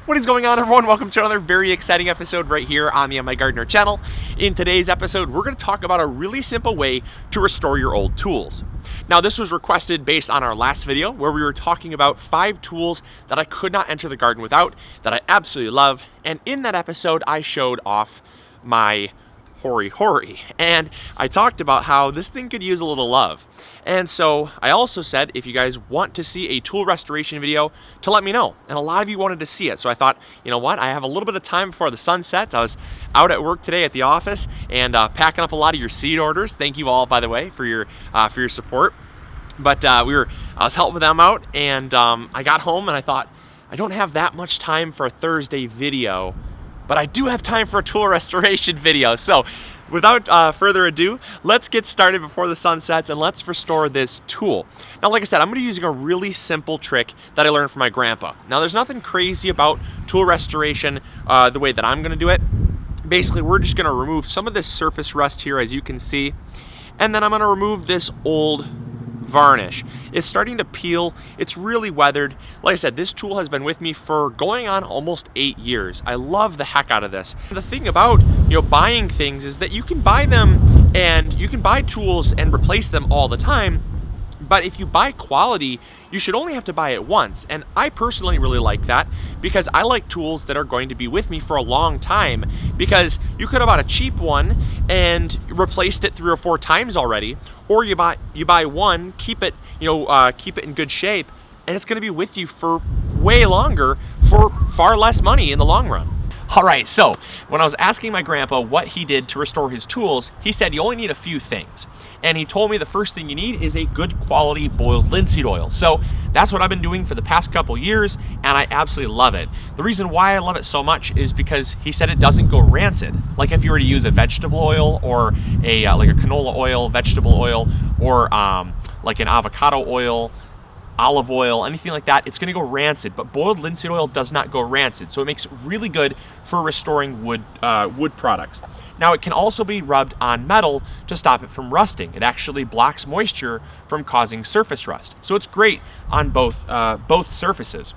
What is going on, everyone? Welcome to another very exciting episode right here on the MIgardener channel. In today's episode, we're going to talk about a really simple way to restore your old tools. Now, this was requested based on our last video where we were talking about 5 tools that I could not enter the garden without, that I absolutely love. And in that episode, I showed off my hory, and I talked about how this thing could use a little love. And so I also said, if you guys want to see a tool restoration video, to let me know. And a lot of you wanted to see it. So I thought, you know what? I have a little bit of time before the sun sets. I was out at work today at the office and packing up a lot of your seed orders. Thank you all, by the way, for your support. But I was helping them out, and I got home and I thought, I don't have that much time for a Thursday video, but I do have time for a tool restoration video. So without further ado, let's get started before the sun sets and let's restore this tool. Now, like I said, I'm going to be using a really simple trick that I learned from my grandpa. Now, there's nothing crazy about tool restoration the way that I'm going to do it. Basically, we're just going to remove some of this surface rust here, as you can see, and then I'm going to remove this old varnish. It's starting to peel. It's really weathered. Like I said, this tool has been with me for going on almost 8 years. I love the heck out of this. The thing about, buying things is that you can buy them and you can buy tools and replace them all the time. But if you buy quality, you should only have to buy it once. And I personally really like that because I like tools that are going to be with me for a long time, because you could have bought a cheap one and replaced it 3 or 4 times already, or you buy one, keep it in good shape, and it's going to be with you for way longer for far less money in the long run. All right, so when I was asking my grandpa what he did to restore his tools, he said you only need a few things. And he told me the first thing you need is a good quality boiled linseed oil. So that's what I've been doing for the past couple years, and I absolutely love it. The reason why I love it so much is because he said it doesn't go rancid. Like if you were to use a vegetable oil or like a canola oil, vegetable oil, or like an avocado oil, olive oil, anything like that, it's going to go rancid. But boiled linseed oil does not go rancid, so it makes it really good for restoring wood products. Now, it can also be rubbed on metal to stop it from rusting. It actually blocks moisture from causing surface rust, so it's great on both surfaces.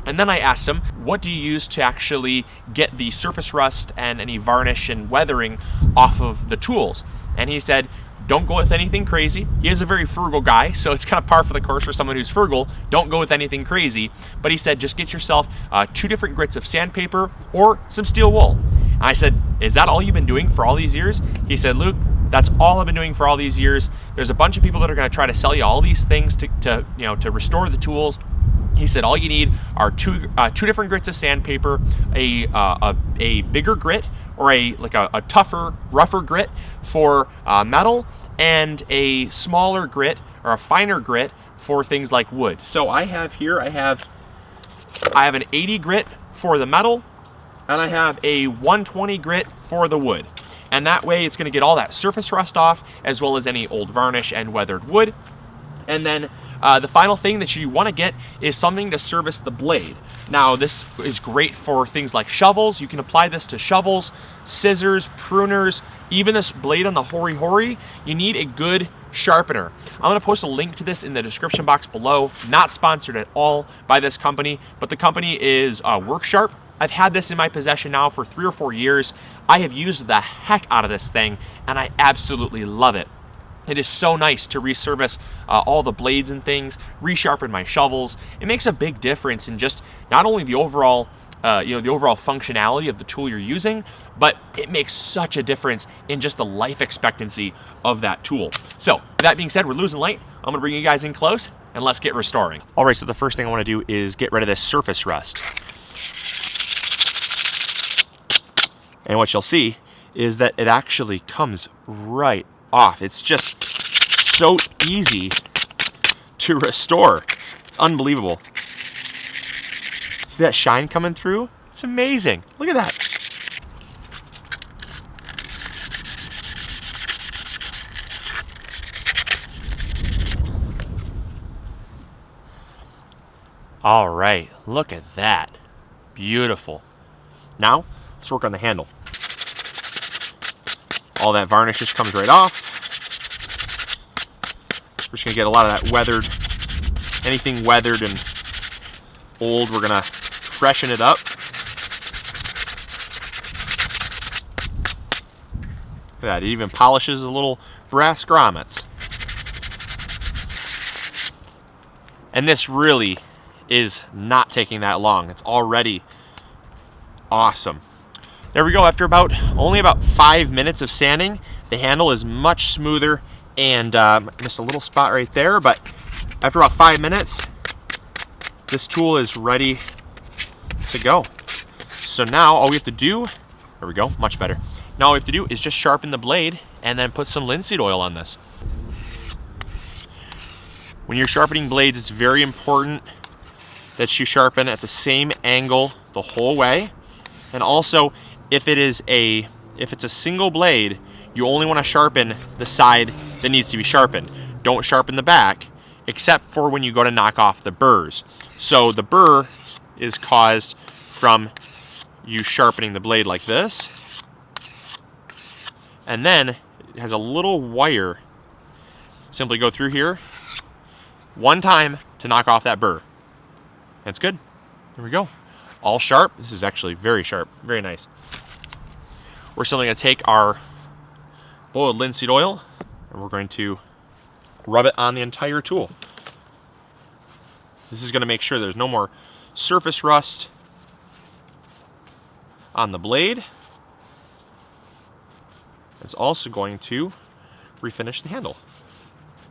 And then I asked him, what do you use to actually get the surface rust and any varnish and weathering off of the tools? And he said, don't go with anything crazy. He is a very frugal guy, so it's kind of par for the course for someone who's frugal. Don't go with anything crazy. But he said, just get yourself 2 different grits of sandpaper or some steel wool. I said, is that all you've been doing for all these years? He said, Luke, that's all I've been doing for all these years. There's a bunch of people that are going to try to sell you all these things to restore the tools. He said, all you need are two different grits of sandpaper, a bigger grit, or a tougher, rougher grit for metal, and a smaller grit or a finer grit for things like wood. So I have an 80 grit for the metal, and I have a 120 grit for the wood. And that way it's going to get all that surface rust off, as well as any old varnish and weathered wood. And then the final thing that you want to get is something to service the blade. Now, this is great for things like shovels. You can apply this to shovels, scissors, pruners, even this blade on the hory. You need a good sharpener. I'm going to post a link to this in the description box below. Not sponsored at all by this company, but the company is WorkSharp. I've had this in my possession now for 3 or 4 years. I have used the heck out of this thing, and I absolutely love it. It is so nice to resurface all the blades and things, resharpen my shovels. It makes a big difference in just not only the overall functionality of the tool you're using, but it makes such a difference in just the life expectancy of that tool. So, with that being said, we're losing light. I'm gonna bring you guys in close and let's get restoring. All right, so the first thing I wanna do is get rid of this surface rust. And what you'll see is that it actually comes right off. It's just so easy to restore. It's unbelievable. See that shine coming through? It's amazing. Look at that. All right, look at that. Beautiful. Now, let's work on the handle. All that varnish just comes right off. We're just gonna get a lot of that weathered, anything weathered and old, we're gonna freshen it up. Look at that, it even polishes the little brass grommets. And this really is not taking that long. It's already awesome. There we go. After only about 5 minutes of sanding, the handle is much smoother, and missed a little spot right there, but after about 5 minutes, this tool is ready to go. So now all we have to do, there we go, much better. Now all we have to do is just sharpen the blade and then put some linseed oil on this. When you're sharpening blades, it's very important that you sharpen at the same angle the whole way. And also, if it's a single blade, you only want to sharpen the side that needs to be sharpened. Don't sharpen the back, except for when you go to knock off the burrs. So the burr is caused from you sharpening the blade like this, and then it has a little wire. Simply go through here one time to knock off that burr. That's good. There we go. All sharp. This is actually very sharp. Very nice. We're simply going to take our boiled linseed oil and we're going to rub it on the entire tool. This is going to make sure there's no more surface rust on the blade. It's also going to refinish the handle.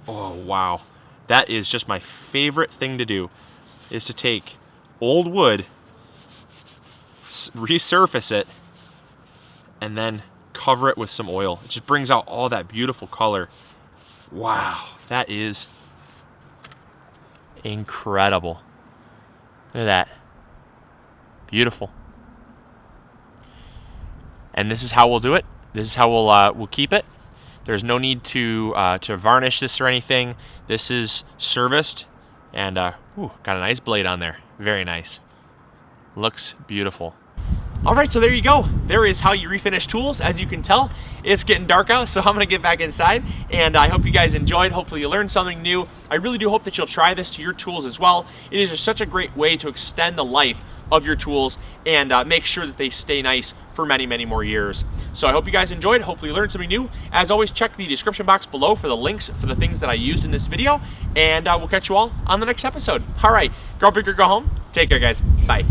Oh, wow. That is just my favorite thing to do, is to take old wood, resurface it, and then cover it with some oil. It just brings out all that beautiful color. Wow, that is incredible. Look at that. Beautiful. And this is how we'll do it. This is how we'll keep it. There's no need to varnish this or anything. This is serviced, and got a nice blade on there. Very nice. Looks beautiful. All right, so there you go. There is how you refinish tools. As you can tell, it's getting dark out, so I'm gonna get back inside, and I hope you guys enjoyed. Hopefully you learned something new. I really do hope that you'll try this to your tools as well. It is just such a great way to extend the life of your tools and make sure that they stay nice for many, many more years. So I hope you guys enjoyed. Hopefully you learned something new. As always, check the description box below for the links for the things that I used in this video, and we'll catch you all on the next episode. All right, go big or go home. Take care, guys. Bye.